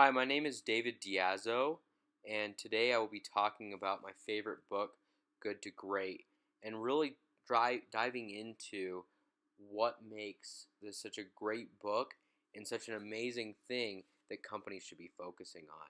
Hi, my name is David Diazzo, and today I will be talking about my favorite book, Good to Great, and really diving into what makes this such a great book and such an amazing thing that companies should be focusing on.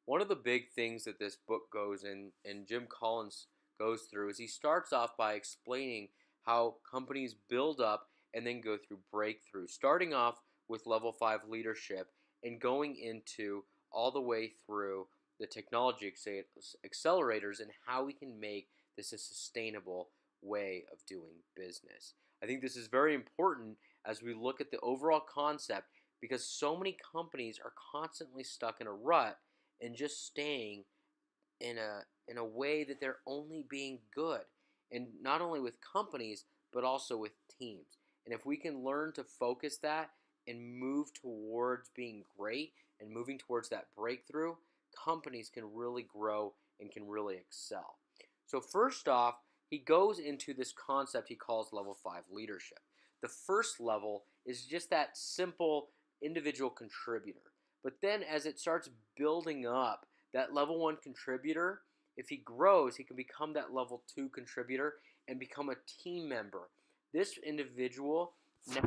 One of the big things that this book goes in, and Jim Collins goes through, is he starts off by explaining how companies build up and then go through breakthrough, starting off with level 5 leadership and going into all the way through the technology accelerators and how we can make this a sustainable way of doing business. I think this is very important as we look at the overall concept because so many companies are constantly stuck in a rut and just staying in a way that they're only being good, and not only with companies but also with teams. And if we can learn to focus that and move towards being great and moving towards that breakthrough, companies can really grow and can really excel. So first off, he goes into this concept he calls level 5 leadership. The first level is just that simple individual contributor. But then as it starts building up, that level 1 contributor, if he grows, he can become that level 2 contributor and become a team member. This individual now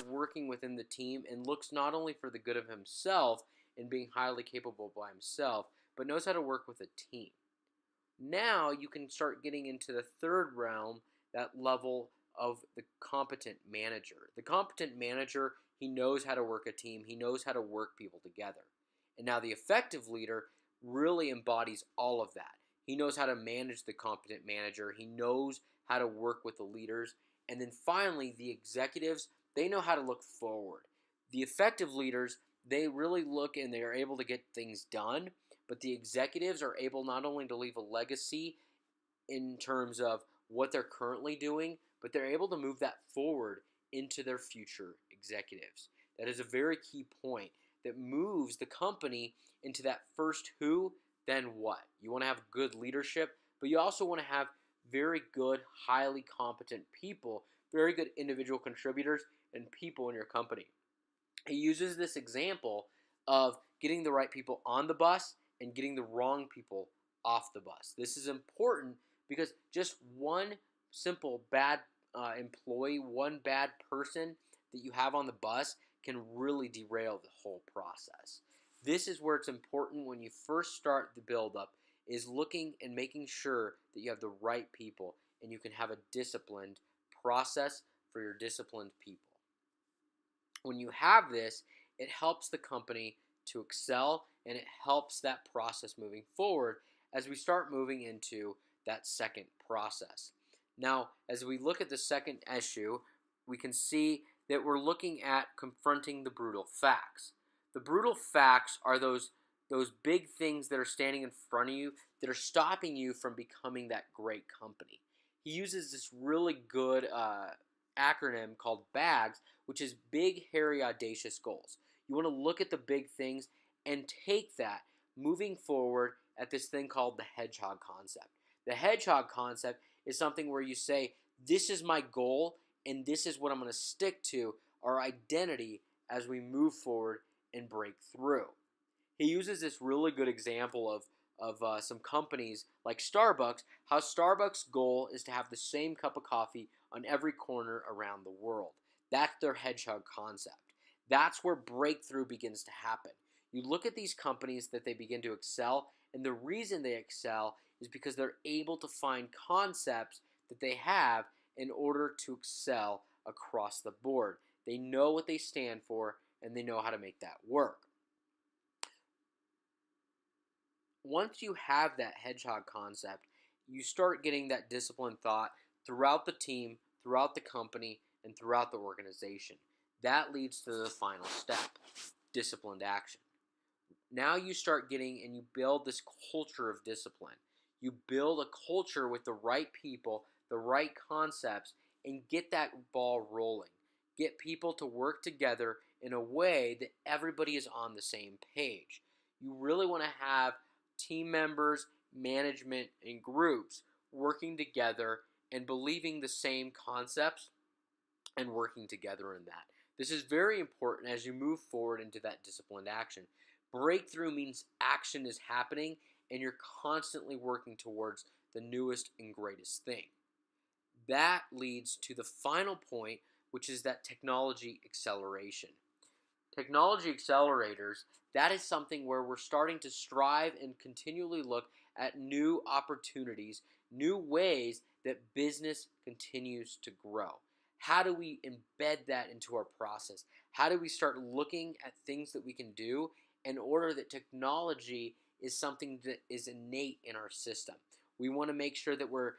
working within the team and looks not only for the good of himself and being highly capable by himself, but knows how to work with a team. Now you can start getting into the third realm, that level of the competent manager. The competent manager, he knows how to work a team. He knows how to work people together. And now the effective leader really embodies all of that. He knows how to manage the competent manager. He knows how to work with the leaders. And then finally, the executives, they know how to look forward. The effective leaders, they really look and they are able to get things done, but the executives are able not only to leave a legacy in terms of what they're currently doing, but they're able to move that forward into their future executives. That is a very key point that moves the company into that first who, then what. You want to have good leadership, but you also want to have very good, highly competent people, very good individual contributors, and people in your company. He uses this example of getting the right people on the bus and getting the wrong people off the bus. This is important because just one simple bad employee, one bad person that you have on the bus can really derail the whole process. This is where it's important when you first start the build-up, is looking and making sure that you have the right people and you can have a disciplined process for your disciplined people. When you have this, it helps the company to excel and it helps that process moving forward as we start moving into that second process. Now, as we look at the second issue, we can see that we're looking at confronting the brutal facts. The brutal facts are those big things that are standing in front of you that are stopping you from becoming that great company. He uses this really good acronym called BAGS, which is Big, Hairy, Audacious Goals. You want to look at the big things and take that moving forward at this thing called the hedgehog concept. The hedgehog concept is something where you say, this is my goal and this is what I'm going to stick to, our identity as we move forward and break through. He uses this really good example of some companies like Starbucks, how Starbucks' goal is to have the same cup of coffee on every corner around the world. That's their hedgehog concept. That's where breakthrough begins to happen. You look at these companies that they begin to excel, and the reason they excel is because they're able to find concepts that they have in order to excel across the board. They know what they stand for, and they know how to make that work. Once you have that hedgehog concept, you start getting that disciplined thought throughout the team, throughout the company, and throughout the organization. That leads to the final step, disciplined action. Now you start getting and you build this culture of discipline. You build a culture with the right people, the right concepts, and get that ball rolling. Get people to work together in a way that everybody is on the same page. You really want to have team members, management, and groups working together and believing the same concepts and working together in that. This is very important as you move forward into that disciplined action Breakthrough means action is happening and you're constantly working towards the newest and greatest thing. That leads to the final point, which is that technology acceleration. Technology accelerators, that is something where we're starting to strive and continually look at new opportunities, new ways that business continues to grow. How do we embed that into our process? How do we start looking at things that we can do in order that technology is something that is innate in our system? We want to make sure that we're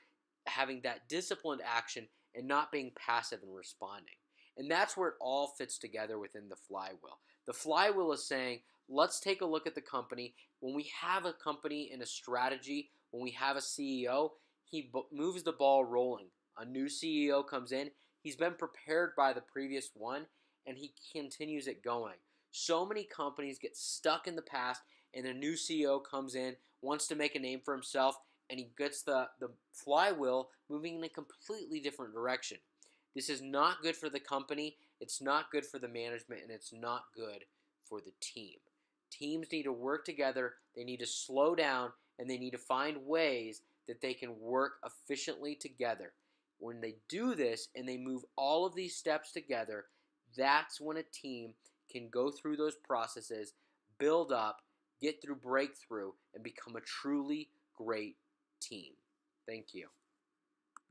having that disciplined action and not being passive and responding. And that's where it all fits together within the flywheel. The flywheel is saying, let's take a look at the company. When we have a company and a strategy, when we have a CEO, he moves the ball rolling. A new CEO comes in. He's been prepared by the previous one, and he continues it going. So many companies get stuck in the past, and a new CEO comes in, wants to make a name for himself, and he gets the flywheel moving in a completely different direction. This is not good for the company, it's not good for the management, and it's not good for the team. Teams need to work together, they need to slow down, and they need to find ways that they can work efficiently together. When they do this and they move all of these steps together, that's when a team can go through those processes, build up, get through breakthrough, and become a truly great team. Thank you.